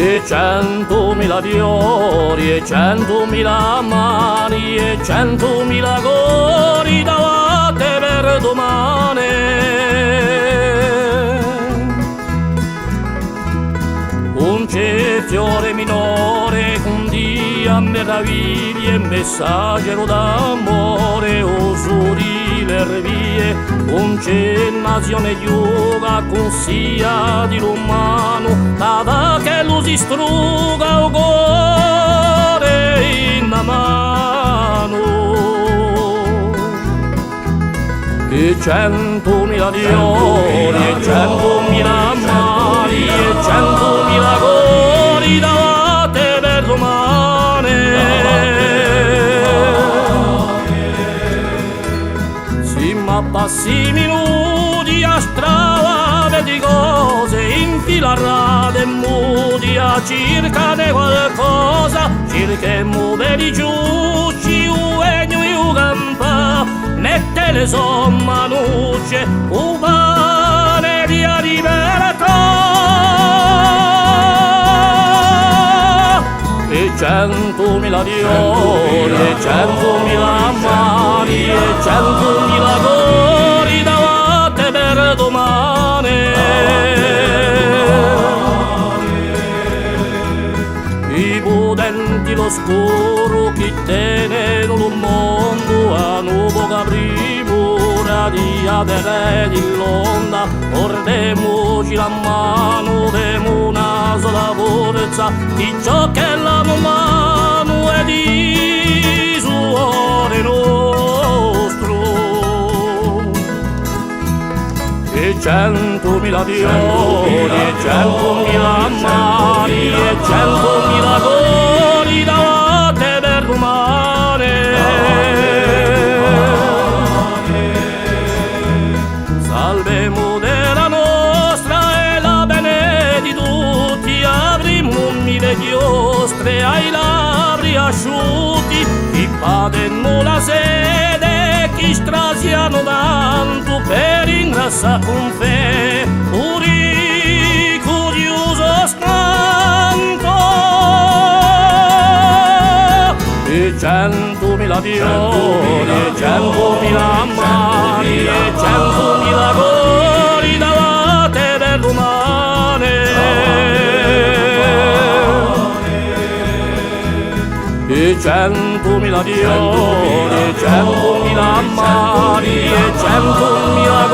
e 100.000 fiori e 100.000 mani e 100.000 cori davanti per domani. Un fiore minore un dia meraviglie, messaggero d'amore, usurile revie, un nazione giuga con sia di l'umano, nada che lo si struga o cuore in mano. E 100.000 fiori e 100.000 mani e 100.000 cori davanti per domani. Si ma passi minuti a strada di cose infilarrate e mudi a cerca di qualcosa, cerchemmo per i giucci uegno e u campa, mette le somma nuce u pane di libertà. E 100.000 fiori e 100.000 mani e 100.000 cori davanti per domani. I potenti l'oscuro chi teneno il mondo a nuovo caprimura di adere di l'onda, ordemoci la mano, demo una sola forza di ciò che la mano è di suore nostro. E 100.000 fiori e 100.000 mani e 100.000 cori davanti per domani. Salvemo della nostra e la bene di tutti, avremo mille chiostre ai labbri asciutti, chi padenno la sede, chi strasiano tanto per ingrassa con fe, puri curioso scanto. E 100.000 fiori e 100.000 mani e 100.000 cori davanti per domani. E 100.000 fiori e 100.000 mani e 100.000